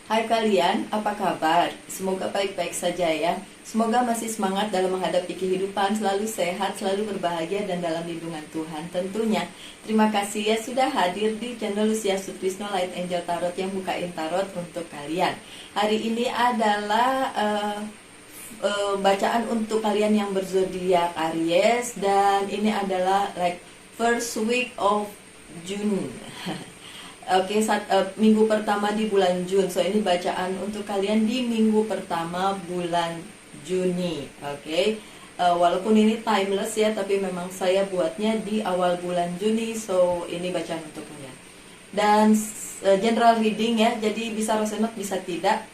Hai kalian, apa kabar? Semoga baik-baik saja ya. Semoga masih semangat dalam menghadapi kehidupan, selalu sehat, selalu berbahagia dan dalam lindungan Tuhan tentunya. Terima kasih ya sudah hadir di channel Lucia Sutrisno Light Angel Tarot yang bukain tarot untuk kalian. Hari ini adalah bacaan untuk kalian yang berzodiak Aries, dan ini adalah like first week of June. Oke, minggu pertama di bulan Juni. So ini bacaan untuk kalian di minggu pertama bulan Juni. Oke, walaupun ini timeless ya, tapi memang saya buatnya di awal bulan Juni. So ini bacaan untuk kalian. Dan general reading ya, jadi bisa resonate bisa tidak.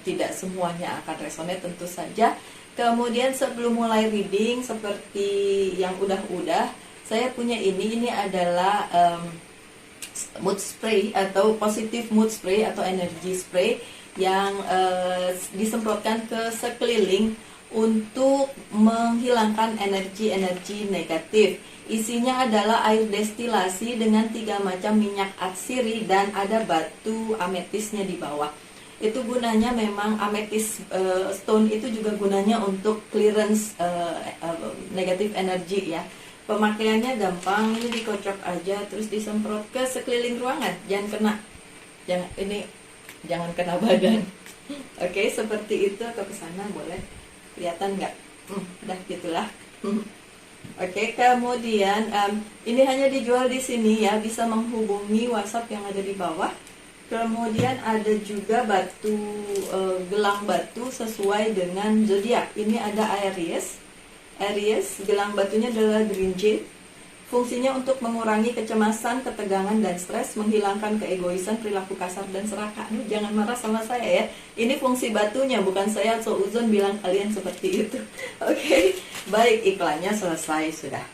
Tidak semuanya akan resonate tentu saja. Kemudian sebelum mulai reading, seperti yang udah saya punya ini adalah mood spray atau positive mood spray atau energy spray yang disemprotkan ke sekeliling untuk menghilangkan energi-energi negatif. Isinya adalah air destilasi dengan 3 macam minyak atsiri dan ada batu ametisnya di bawah. Itu gunanya memang ametis stone itu juga gunanya untuk clearance negatif energi ya. Pemakaiannya gampang, ini dikocok aja terus disemprot ke sekeliling ruangan, jangan kena badan. Oke, seperti itu, atau ke sana boleh. Kelihatan nggak? Udah gitulah. Oke, kemudian ini hanya dijual di sini ya, bisa menghubungi WhatsApp yang ada di bawah. Kemudian ada juga batu gelang batu sesuai dengan zodiak. Ini ada Aries, gelang batunya adalah green jade. Fungsinya untuk mengurangi kecemasan, ketegangan, dan stres, menghilangkan keegoisan, perilaku kasar, dan serakah. Jangan marah sama saya ya. Ini fungsi batunya, bukan saya seuzon bilang kalian seperti itu. Oke, baik, iklannya selesai sudah.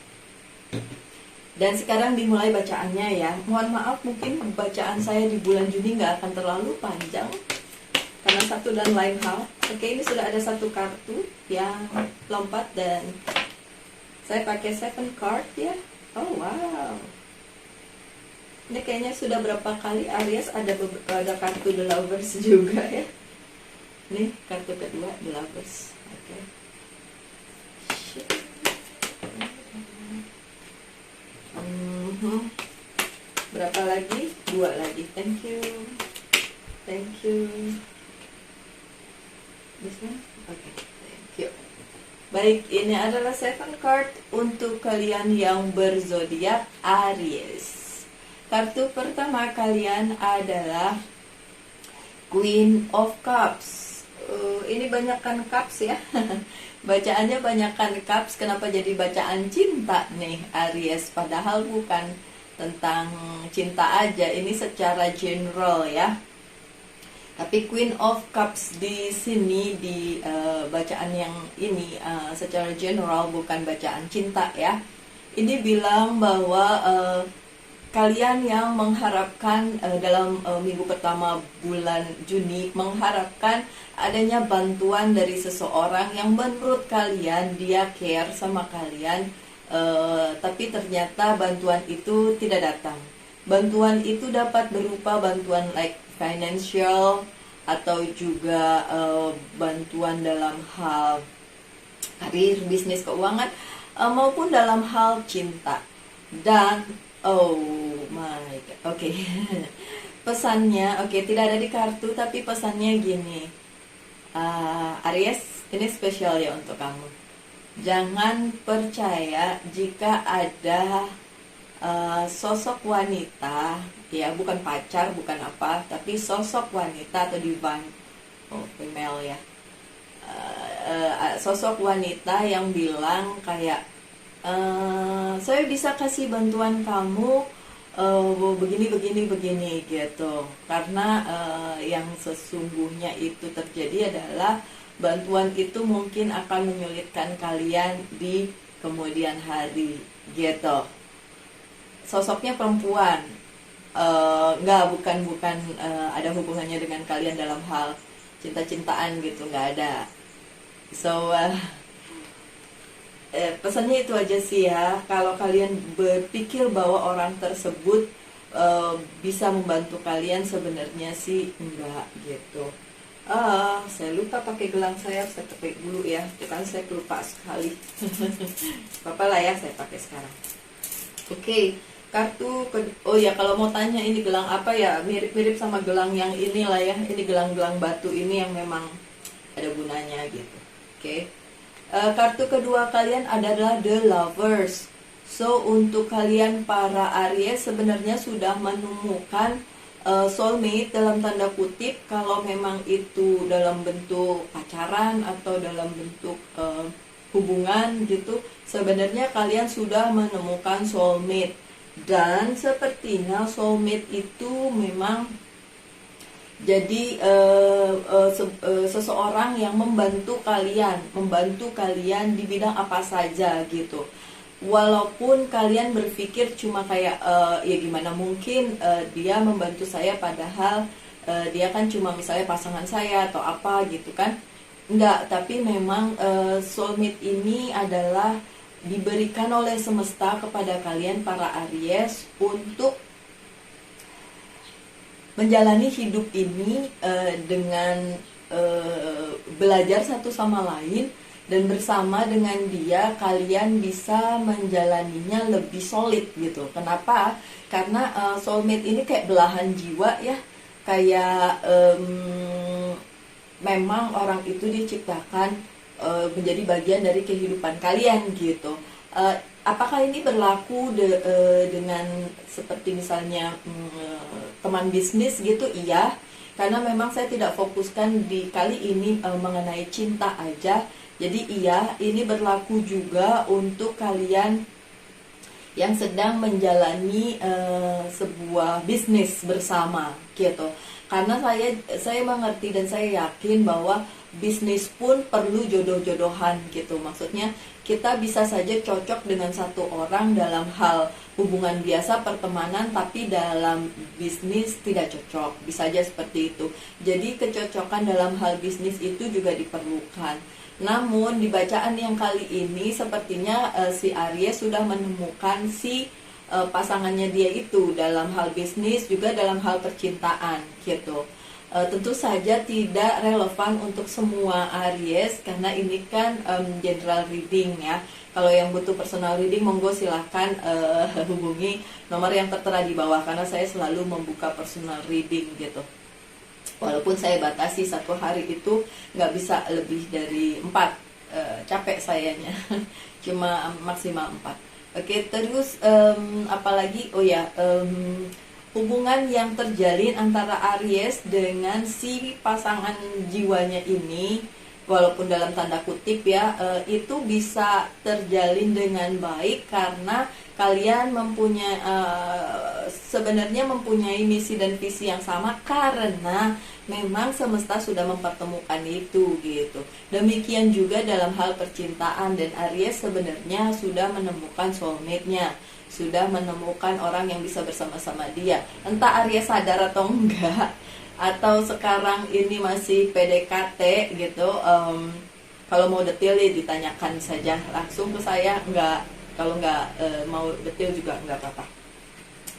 Dan sekarang dimulai bacaannya ya. Mohon maaf, mungkin bacaan saya di bulan Juni nggak akan terlalu panjang karena satu dan lain hal. Oke, ini sudah ada satu kartu yang lompat dan saya pakai 7 card ya. Oh wow, ini kayaknya sudah berapa kali Aries ada kartu The Lovers juga ya. Nih kartu kedua The Lovers. Oke. Berapa lagi? 2 lagi. Thank you. This one? Okay, thank you. Baik, ini adalah 7 card untuk kalian yang berzodiak Aries. Kartu pertama kalian adalah Queen of Cups. Ini banyakkan cups ya. Bacaannya banyakkan cups. Kenapa jadi bacaan cinta nih Aries? Padahal bukan tentang cinta aja. Ini secara general ya. Tapi Queen of Cups di sini di bacaan yang ini secara general, bukan bacaan cinta ya. Ini bilang bahwa kalian yang mengharapkan dalam minggu pertama bulan Juni, mengharapkan adanya bantuan dari seseorang yang menurut kalian dia care sama kalian, tapi ternyata bantuan itu tidak datang. Bantuan itu dapat berupa bantuan like financial atau juga bantuan dalam hal karir, bisnis, keuangan, maupun dalam hal cinta. Dan oh my god, oke. Pesannya, tidak ada di kartu, tapi pesannya gini, Aries, ini spesial ya untuk kamu. Jangan percaya jika ada sosok wanita ya, bukan pacar, bukan apa, tapi sosok wanita atau divine female ya, sosok wanita yang bilang kayak saya bisa kasih bantuan kamu begini gitu. Karena yang sesungguhnya itu terjadi adalah bantuan itu mungkin akan menyulitkan kalian di kemudian hari gitu. Sosoknya perempuan, bukan ada hubungannya dengan kalian dalam hal cinta-cintaan gitu, nggak ada. So pesannya itu aja sih ya. Kalau kalian berpikir bahwa orang tersebut bisa membantu kalian, sebenarnya sih enggak gitu. Saya lupa pakai gelang saya pakai dulu ya, itu kan saya lupa sekali. Apa lah ya, saya pakai sekarang. Oke, oh ya, kalau mau tanya ini gelang apa ya, mirip-mirip sama gelang yang inilah ya, ini gelang-gelang batu ini yang memang ada gunanya gitu. Oke. Kartu kedua kalian adalah The Lovers. So untuk kalian para Aries sebenarnya sudah menemukan soulmate dalam tanda kutip, kalau memang itu dalam bentuk pacaran atau dalam bentuk hubungan gitu, sebenarnya kalian sudah menemukan soulmate. Dan sepertinya soulmate itu memang jadi seseorang yang membantu kalian di bidang apa saja gitu. Walaupun kalian berpikir cuma kayak ya gimana mungkin dia membantu saya, padahal dia kan cuma misalnya pasangan saya atau apa gitu kan. Enggak, tapi memang soulmate ini adalah diberikan oleh semesta kepada kalian para Aries untuk menjalani hidup ini dengan belajar satu sama lain, dan bersama dengan dia kalian bisa menjalaninya lebih solid gitu. Kenapa? Karena soulmate ini kayak belahan jiwa ya, kayak memang orang itu diciptakan menjadi bagian dari kehidupan kalian gitu. Apakah ini berlaku dengan seperti misalnya teman bisnis gitu? Iya, karena memang saya tidak fokuskan di kali ini mengenai cinta aja. Jadi iya, ini berlaku juga untuk kalian yang sedang menjalani sebuah bisnis bersama gitu. Karena saya mengerti dan saya yakin bahwa bisnis pun perlu jodoh-jodohan gitu. Maksudnya kita bisa saja cocok dengan satu orang dalam hal hubungan biasa, pertemanan, tapi dalam bisnis tidak cocok. Bisa aja seperti itu. Jadi kecocokan dalam hal bisnis itu juga diperlukan. Namun di bacaan yang kali ini sepertinya si Aries sudah menemukan si pasangannya dia itu dalam hal bisnis, juga dalam hal percintaan gitu. Tentu saja tidak relevan untuk semua Aries karena ini kan general reading ya. Kalau yang butuh personal reading monggo silahkan hubungi nomor yang tertera di bawah, karena saya selalu membuka personal reading gitu. Walaupun saya batasi satu hari itu nggak bisa lebih dari 4, capek sayanya. Cuma maksimal 4. Oke, terus apalagi, oh ya, hubungan yang terjalin antara Aries dengan si pasangan jiwanya ini, walaupun dalam tanda kutip ya, itu bisa terjalin dengan baik karena kalian sebenarnya mempunyai misi dan visi yang sama, karena memang semesta sudah mempertemukan itu gitu. Demikian juga dalam hal percintaan, dan Aries sebenarnya sudah menemukan soulmate-nya, sudah menemukan orang yang bisa bersama-sama dia. Entah Aries sadar atau enggak, atau sekarang ini masih PDKT gitu. Kalau mau detail ya ditanyakan saja langsung ke saya, kalau nggak mau detail juga nggak apa-apa.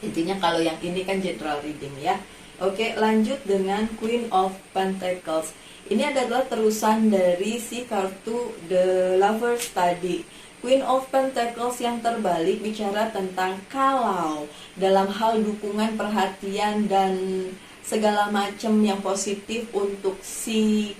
Intinya kalau yang ini kan general reading ya. Oke, lanjut dengan Queen of Pentacles. Ini adalah terusan dari si kartu The Lovers tadi. Queen of Pentacles yang terbalik bicara tentang kalau dalam hal dukungan, perhatian, dan segala macam yang positif untuk si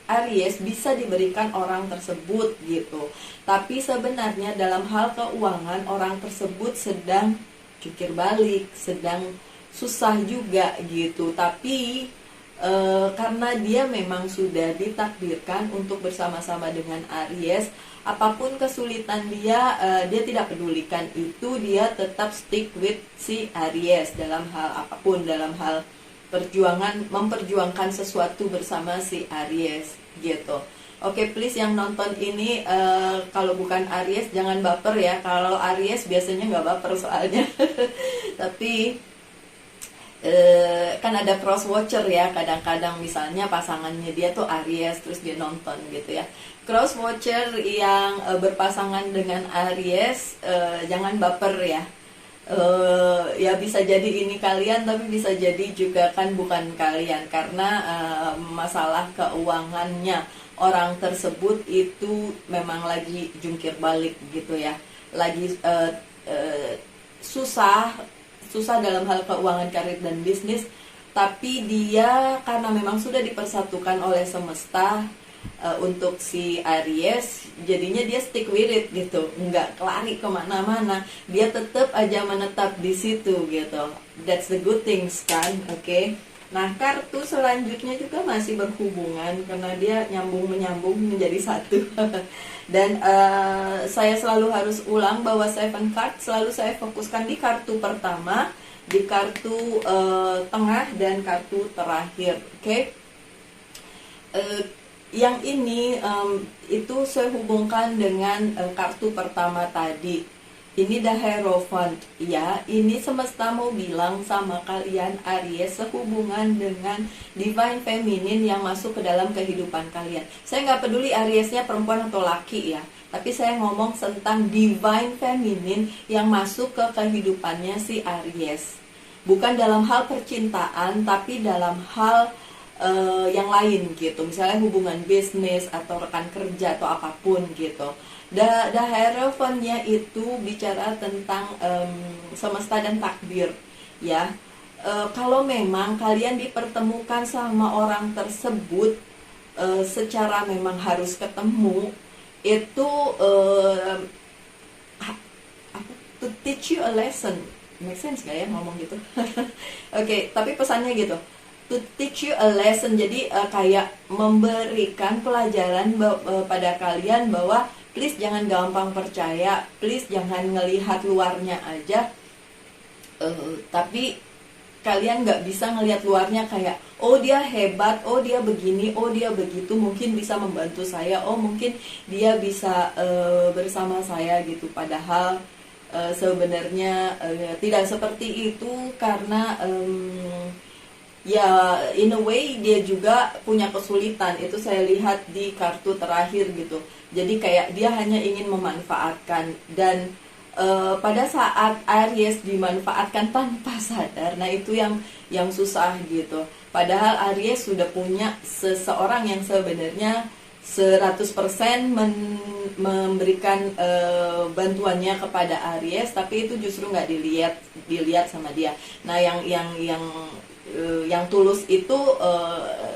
Aries bisa diberikan orang tersebut gitu. Tapi sebenarnya dalam hal keuangan orang tersebut sedang jungkir balik, sedang susah juga gitu. Tapi karena dia memang sudah ditakdirkan untuk bersama-sama dengan Aries, apapun kesulitan dia tidak pedulikan itu, dia tetap stick with si Aries dalam hal apapun, dalam hal memperjuangkan sesuatu bersama si Aries gitu. Oke, please yang nonton ini kalau bukan Aries jangan baper ya. Kalau Aries biasanya nggak baper soalnya. Tapi kan ada cross watcher ya, kadang-kadang misalnya pasangannya dia tuh Aries terus dia nonton gitu ya. Cross watcher yang berpasangan dengan Aries jangan baper ya. Ya bisa jadi ini kalian, tapi bisa jadi juga kan bukan kalian, karena masalah keuangannya orang tersebut itu memang lagi jungkir balik gitu ya, lagi susah susah dalam hal keuangan, karir dan bisnis. Tapi dia karena memang sudah dipersatukan oleh semesta untuk si Aries, jadinya dia stick with it gitu, nggak lari kemana-mana, dia tetap aja menetap di situ gitu. That's the good things kan, oke? Nah, kartu selanjutnya juga masih berhubungan karena dia nyambung-menyambung menjadi satu. Dan saya selalu harus ulang bahwa seven card selalu saya fokuskan di kartu pertama, di kartu tengah, dan kartu terakhir, oke? Yang ini itu saya hubungkan dengan kartu pertama tadi. Ini The Hierophant ya. Ini semesta mau bilang sama kalian Aries sehubungan dengan Divine Feminine yang masuk ke dalam kehidupan kalian. Saya nggak peduli Ariesnya perempuan atau laki ya, tapi saya ngomong tentang Divine Feminine yang masuk ke kehidupannya si Aries. Bukan dalam hal percintaan, tapi dalam hal yang lain gitu, misalnya hubungan bisnis atau rekan kerja atau apapun gitu. The Hierophant-nya itu bicara tentang semesta dan takdir ya. Kalau memang kalian dipertemukan sama orang tersebut secara memang harus ketemu, itu to teach you a lesson. Make sense gak ya ngomong gitu? Oke, tapi pesannya gitu, to teach you a lesson. Jadi kayak memberikan pelajaran pada kalian bahwa please jangan gampang percaya, please jangan ngelihat luarnya aja, tapi kalian nggak bisa ngelihat luarnya kayak oh dia hebat, oh dia begini, oh dia begitu, mungkin bisa membantu saya, oh mungkin dia bisa bersama saya gitu. Padahal sebenarnya tidak seperti itu, karena ya in a way dia juga punya kesulitan. Itu saya lihat di kartu terakhir gitu. Jadi kayak dia hanya ingin memanfaatkan, dan pada saat Aries dimanfaatkan tanpa sadar, nah itu yang susah gitu. Padahal Aries sudah punya seseorang yang sebenarnya 100% memberikan bantuannya kepada Aries, tapi itu justru nggak dilihat sama dia. Nah yang tulus itu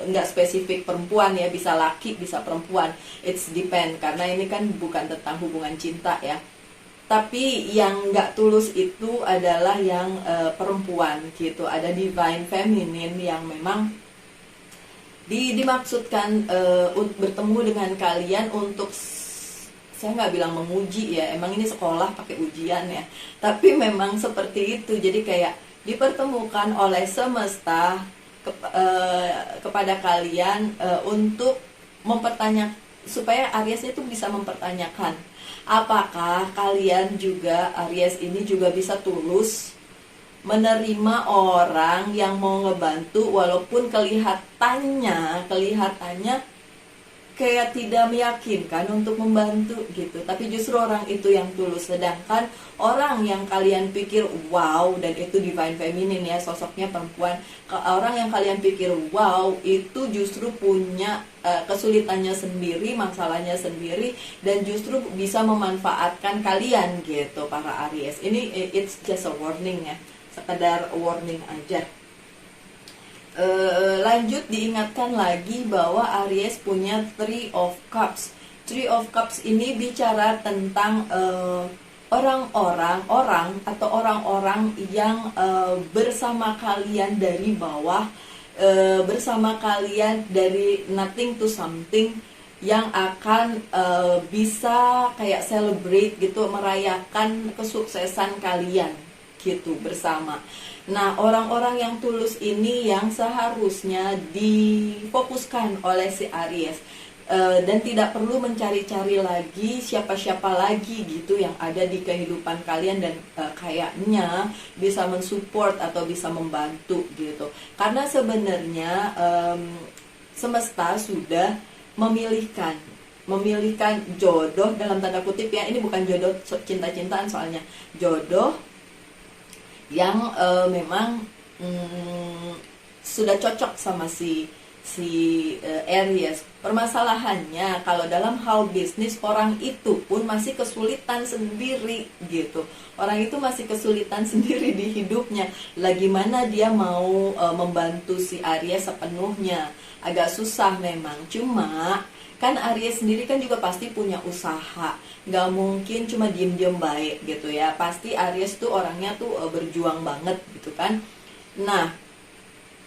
nggak spesifik perempuan ya, bisa laki bisa perempuan, it's depend, karena ini kan bukan tentang hubungan cinta ya. Tapi yang nggak tulus itu adalah yang perempuan gitu. Ada Divine Feminine yang memang dimaksudkan bertemu dengan kalian untuk, saya nggak bilang menguji ya, emang ini sekolah pakai ujian ya, tapi memang seperti itu. Jadi kayak dipertemukan oleh semesta kepada kalian untuk mempertanyakan, supaya Aries itu bisa mempertanyakan apakah kalian juga, Aries ini juga bisa tulus menerima orang yang mau ngebantu walaupun kelihatannya kayak tidak meyakinkan untuk membantu gitu, tapi justru orang itu yang tulus. Sedangkan orang yang kalian pikir wow, dan itu Divine Feminine ya, sosoknya perempuan, orang yang kalian pikir wow itu justru punya kesulitannya sendiri, masalahnya sendiri, dan justru bisa memanfaatkan kalian gitu para Aries. Ini it's just a warning ya, sekedar warning aja. Lanjut diingatkan lagi bahwa Aries punya Three of Cups. Three of Cups ini bicara tentang orang-orang yang bersama kalian dari bawah, bersama kalian dari nothing to something, yang akan bisa kayak celebrate gitu, merayakan kesuksesan kalian gitu bersama. Nah, orang-orang yang tulus ini yang seharusnya difokuskan oleh si Aries, dan tidak perlu mencari-cari lagi siapa-siapa lagi gitu yang ada di kehidupan kalian, dan kayaknya bisa mensupport atau bisa membantu gitu. Karena sebenarnya semesta sudah memilihkan jodoh dalam tanda kutip ya, ini bukan jodoh cinta-cintaan soalnya, jodoh yang memang sudah cocok sama si Aries. Permasalahannya kalau dalam hal bisnis, orang itu pun masih kesulitan sendiri gitu. Orang itu masih kesulitan sendiri di hidupnya. Lagi mana dia mau membantu si Aries sepenuhnya. Agak susah memang. Cuma kan Aries sendiri kan juga pasti punya usaha, nggak mungkin cuma diem-diem baik gitu ya. Pasti Aries tuh orangnya tuh berjuang banget gitu kan. Nah,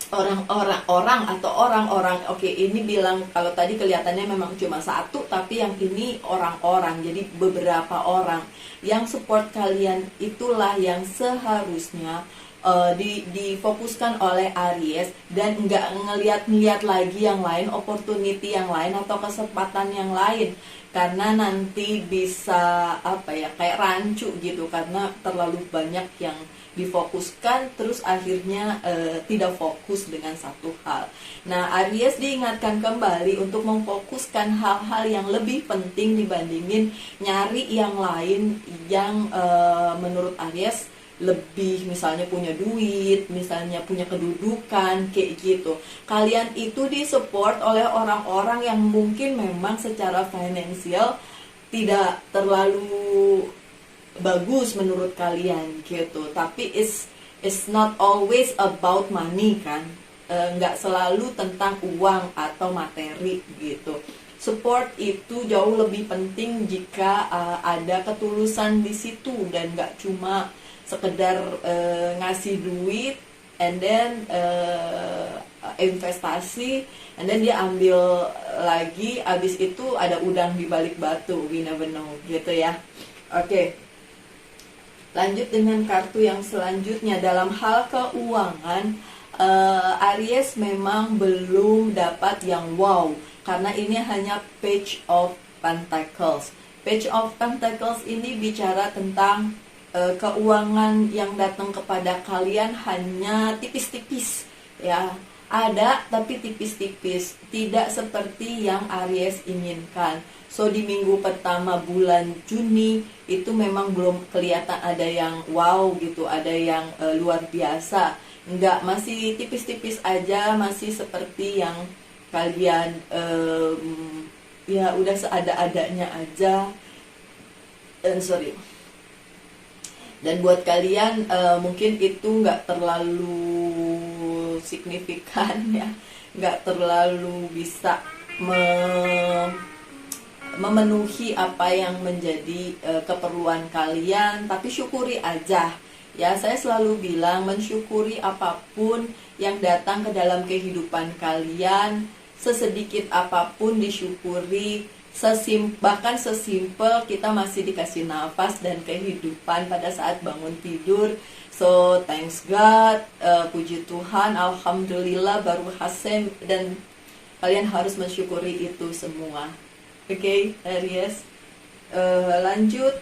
orang-orang, oke, ini bilang kalau tadi kelihatannya memang cuma satu, tapi yang ini orang-orang, jadi beberapa orang yang support kalian itulah yang seharusnya difokuskan oleh Aries, dan nggak ngeliat lagi yang lain, opportunity yang lain atau kesempatan yang lain, karena nanti bisa apa ya, kayak rancu gitu, karena terlalu banyak yang difokuskan, terus akhirnya tidak fokus dengan satu hal. Nah, Aries diingatkan kembali untuk memfokuskan hal-hal yang lebih penting dibandingin nyari yang lain yang menurut Aries lebih, misalnya punya duit, misalnya punya kedudukan, kayak gitu. Kalian itu disupport oleh orang-orang yang mungkin memang secara finansial tidak terlalu bagus menurut kalian gitu, tapi it's not always about money kan. Nggak selalu tentang uang atau materi gitu. Support itu jauh lebih penting jika ada ketulusan di situ, dan nggak cuma sekedar ngasih duit and then investasi and then dia ambil lagi, abis itu ada udang di balik batu, we never know gitu ya. Oke. Lanjut dengan kartu yang selanjutnya. Dalam hal keuangan, Aries memang belum dapat yang wow, karena ini hanya Page of Pentacles. Page of Pentacles ini bicara tentang keuangan yang datang kepada kalian hanya tipis-tipis ya. Ada tapi tipis-tipis, tidak seperti yang Aries inginkan. So di minggu pertama bulan Juni itu memang belum kelihatan ada yang wow gitu, ada yang luar biasa. Enggak, masih tipis-tipis aja, masih seperti yang kalian ya udah seada-adanya aja. Sorry. Dan buat kalian mungkin itu nggak terlalu signifikan ya, nggak terlalu bisa memenuhi apa yang menjadi keperluan kalian, tapi syukuri aja ya. Saya selalu bilang mensyukuri apapun yang datang ke dalam kehidupan kalian, sesedikit apapun disyukuri. Bahkan sesimpel kita masih dikasih nafas dan kehidupan pada saat bangun tidur. So thanks God, puji Tuhan, alhamdulillah, baru hasem, dan kalian harus mensyukuri itu semua. Oke, Aries. Lanjut,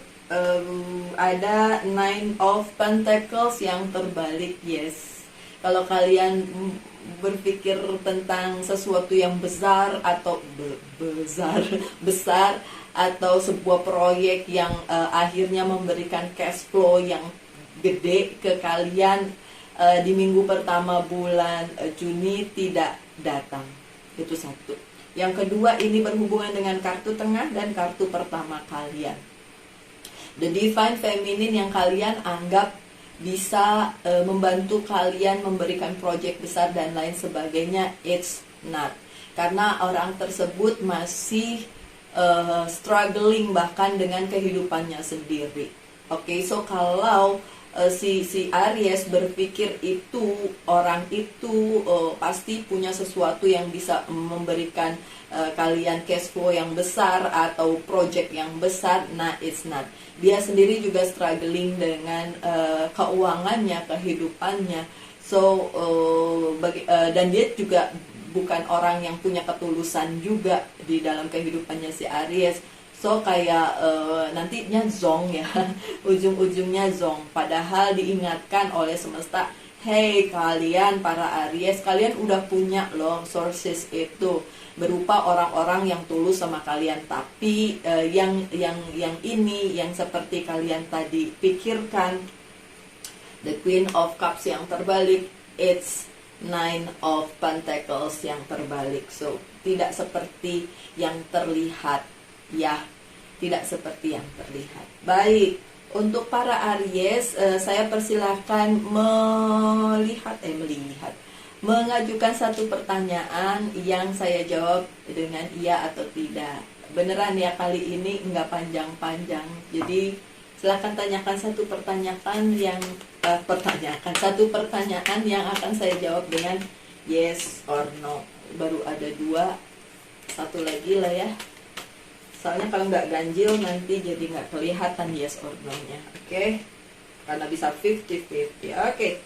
ada Nine of Pentacles yang terbalik. Yes, kalau kalian berpikir tentang sesuatu yang besar atau besar atau sebuah proyek yang akhirnya memberikan cash flow yang gede ke kalian, di minggu pertama bulan Juni tidak datang. Itu satu. Yang kedua, ini berhubungan dengan kartu tengah dan kartu pertama kalian, The Divine Feminine, yang kalian anggap bisa membantu kalian memberikan proyek besar dan lain sebagainya. It's not, karena orang tersebut masih struggling bahkan dengan kehidupannya sendiri. Oke, so kalau si Aries berpikir itu orang itu pasti punya sesuatu yang bisa memberikan kalian cash flow yang besar atau project yang besar. Nah, it's not. Dia sendiri juga struggling dengan keuangannya, kehidupannya. So dan dia juga bukan orang yang punya ketulusan juga di dalam kehidupannya si Aries. So kayak nantinya zong ya, ujung-ujungnya zong. Padahal diingatkan oleh semesta, hey kalian para Aries, kalian udah punya loh sources itu, berupa orang-orang yang tulus sama kalian. Tapi yang ini yang seperti kalian tadi pikirkan, The Queen of Cups yang terbalik, it's Nine of Pentacles yang terbalik. So, tidak seperti yang terlihat, ya. Tidak seperti yang terlihat. Baik, untuk para Aries, saya persilahkan mengajukan satu pertanyaan yang saya jawab dengan iya atau tidak. Beneran ya, kali ini nggak panjang-panjang. Jadi silakan tanyakan satu pertanyaan yang akan saya jawab dengan yes or no. Baru ada 2, satu lagi lah ya. Soalnya kalau nggak ganjil nanti jadi nggak kelihatan yes or no-nya. Oke? Karena bisa 50-50. Oke.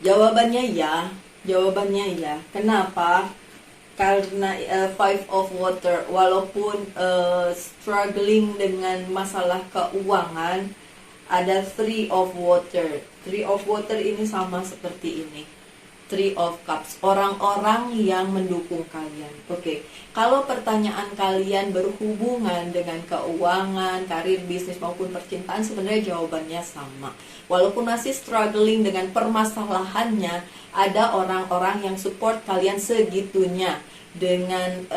Jawabannya ya. Kenapa? Karena 5 of water, walaupun struggling dengan masalah keuangan, ada 3 of water. 3 of water ini sama seperti ini. 3 of cups, orang-orang yang mendukung kalian. Oke. Kalau pertanyaan kalian berhubungan dengan keuangan, karir, bisnis maupun percintaan, sebenarnya jawabannya sama. Walaupun masih struggling dengan permasalahannya, ada orang-orang yang support kalian segitunya dengan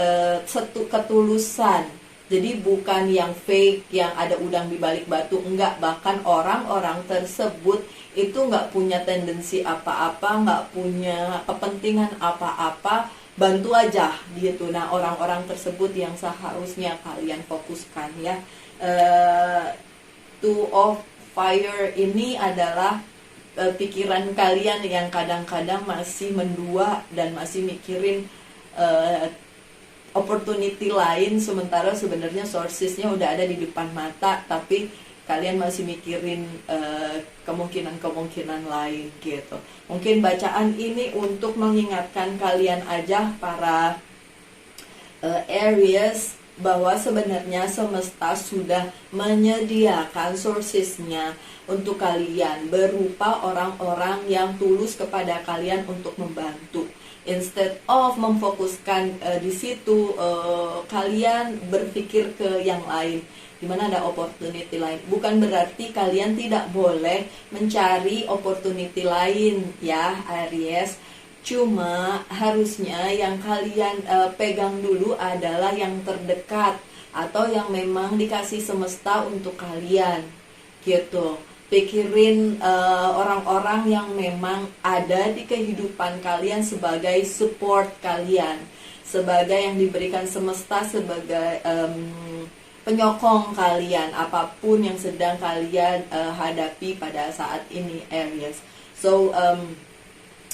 satu ketulusan. Jadi bukan yang fake, yang ada udang di balik batu, enggak. Bahkan orang-orang tersebut itu nggak punya tendensi apa-apa, nggak punya kepentingan apa-apa, bantu aja gitu. Nah, orang-orang tersebut yang seharusnya kalian fokuskan ya. Two of fire ini adalah pikiran kalian yang kadang-kadang masih mendua dan masih mikirin opportunity lain, sementara sebenarnya sourcesnya udah ada di depan mata, tapi kalian masih mikirin kemungkinan-kemungkinan lain gitu. Mungkin bacaan ini untuk mengingatkan kalian aja para Aries, bahwa sebenarnya semesta sudah menyediakan sourcesnya untuk kalian berupa orang-orang yang tulus kepada kalian untuk membantu. Instead of memfokuskan di situ, kalian berpikir ke yang lain, di mana ada opportunity lain. Bukan berarti kalian tidak boleh mencari opportunity lain ya Aries. Cuma harusnya yang kalian pegang dulu adalah yang terdekat atau yang memang dikasih semesta untuk kalian gitu. Pikirin orang-orang yang memang ada di kehidupan kalian sebagai support kalian, sebagai yang diberikan semesta, sebagai penyokong kalian apapun yang sedang kalian hadapi pada saat ini Aries. So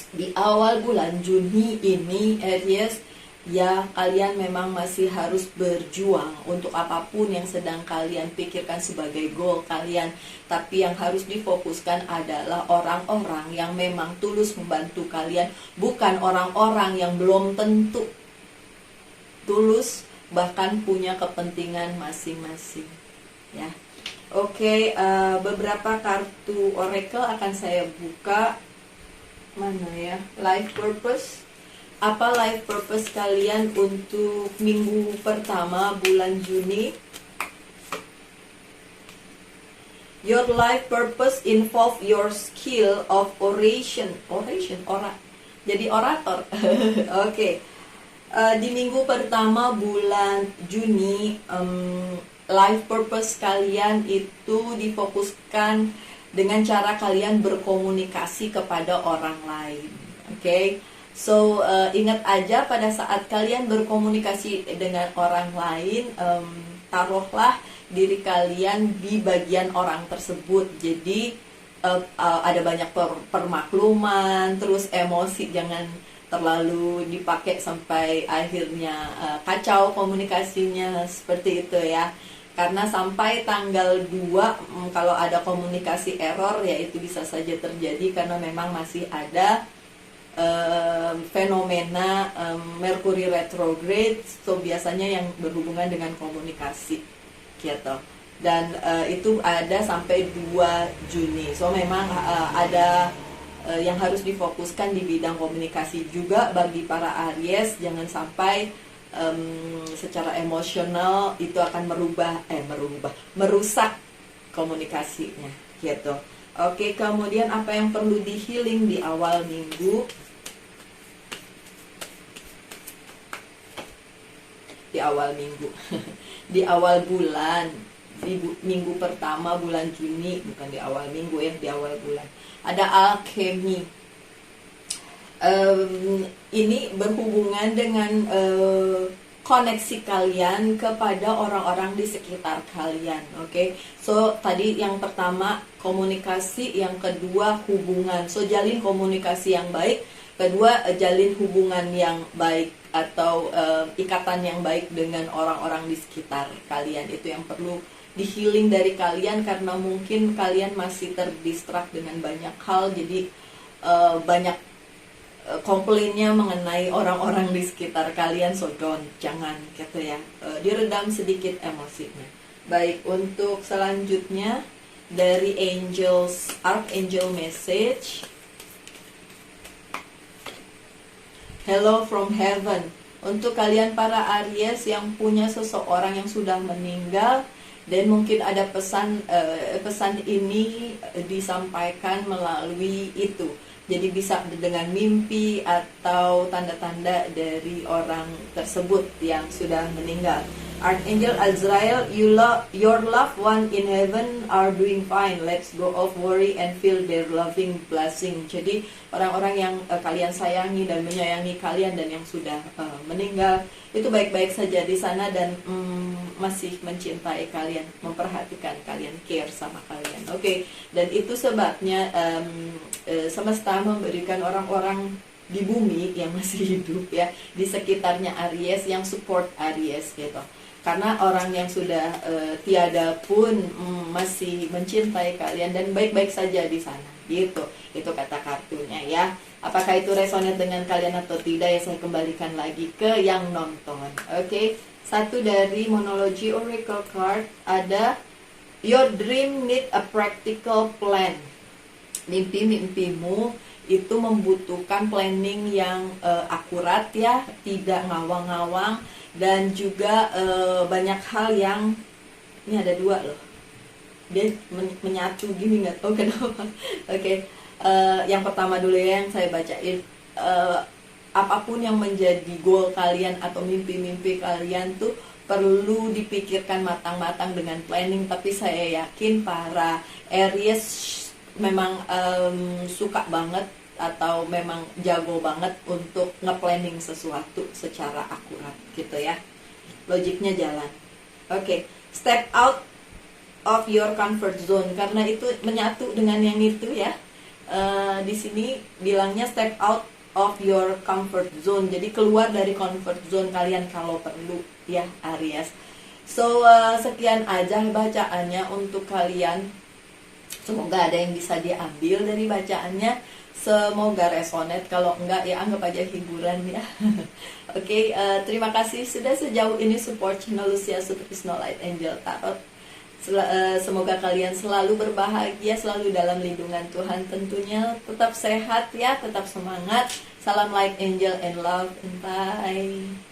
di awal bulan Juni ini Aries, ya kalian memang masih harus berjuang untuk apapun yang sedang kalian pikirkan sebagai goal kalian. Tapi yang harus difokuskan adalah orang-orang yang memang tulus membantu kalian, bukan orang-orang yang belum tentu tulus, bahkan punya kepentingan masing-masing ya. Oke, beberapa kartu oracle akan saya buka. Mana ya? Life purpose. Apa life purpose kalian untuk minggu pertama bulan Juni? Your life purpose involve your skill of oration. Jadi orator. Oke. Di minggu pertama bulan Juni, life purpose kalian itu difokuskan dengan cara kalian berkomunikasi kepada orang lain. Oke. So, ingat aja pada saat kalian berkomunikasi dengan orang lain, taruhlah diri kalian di bagian orang tersebut. Jadi, ada banyak permakluman, terus emosi jangan terlalu dipakai sampai akhirnya kacau komunikasinya, seperti itu ya. Karena sampai tanggal 2, kalau ada komunikasi error, ya itu bisa saja terjadi karena memang masih ada fenomena Mercury retrograde, so biasanya yang berhubungan dengan komunikasi gitu. Dan itu ada sampai 2 Juni. So memang ada yang harus difokuskan di bidang komunikasi juga bagi para Aries. Jangan sampai secara emosional itu akan merusak komunikasinya gitu. Oke, kemudian apa yang perlu di healing di awal minggu? Di awal minggu di awal bulan, di minggu pertama bulan Juni, bukan di awal minggu ya, di awal bulan ada alchemy. Ini berhubungan dengan koneksi kalian kepada orang-orang di sekitar kalian. Oke, so tadi yang pertama komunikasi, yang kedua hubungan. So jalin komunikasi yang baik, kedua jalin hubungan yang baik atau ikatan yang baik dengan orang-orang di sekitar kalian. Itu yang perlu di healing dari kalian, karena mungkin kalian masih terdistrak dengan banyak hal, jadi banyak komplainnya mengenai orang-orang di sekitar kalian. So jangan gitu ya, diredam sedikit emosinya. Baik, untuk selanjutnya dari Archangel message, hello from heaven. Untuk kalian para Aries yang punya seseorang yang sudah meninggal, dan mungkin ada pesan ini disampaikan melalui itu. Jadi bisa dengan mimpi atau tanda-tanda dari orang tersebut yang sudah meninggal. Archangel Azrael, your loved one in heaven are doing fine. Let's go off worry and feel their loving blessing. Jadi orang-orang yang kalian sayangi dan menyayangi kalian dan yang sudah meninggal itu baik-baik saja di sana dan masih mencintai kalian, memperhatikan kalian, care sama kalian. Oke, dan itu sebabnya semesta memberikan orang-orang di bumi yang masih hidup ya di sekitarnya Aries yang support Aries gitu. Karena orang yang sudah tiada pun masih mencintai kalian dan baik-baik saja di sana gitu. Itu kata kartunya ya. Apakah itu resonate dengan kalian atau tidak ya, saya kembalikan lagi ke yang nonton. Oke, satu dari Monology Oracle card ada your dream need a practical plan. Mimpi-mimpimu itu membutuhkan planning yang akurat ya, tidak ngawang-ngawang, dan juga banyak hal yang, ini ada dua loh, dia menyatu gini, nggak tahu kenapa. Oke, yang pertama dulu ya yang saya bacain, apapun yang menjadi goal kalian atau mimpi-mimpi kalian tuh perlu dipikirkan matang-matang dengan planning. Tapi saya yakin para Aries memang suka banget atau memang jago banget untuk nge-planning sesuatu secara akurat gitu ya. Logiknya jalan. Oke, step out of your comfort zone, karena itu menyatu dengan yang itu ya. Di sini bilangnya step out of your comfort zone. Jadi keluar dari comfort zone kalian kalau perlu ya Aries. So sekian aja bacaannya untuk kalian. Semoga ada yang bisa diambil dari bacaannya. Semoga resonate. Kalau enggak ya anggap aja hiburan ya. Oke, terima kasih sudah sejauh ini support channel Lucia Sutrisno Light Angel Tarot. Semoga kalian selalu berbahagia, selalu dalam lindungan Tuhan tentunya. Tetap sehat ya, tetap semangat. Salam light angel and love and bye.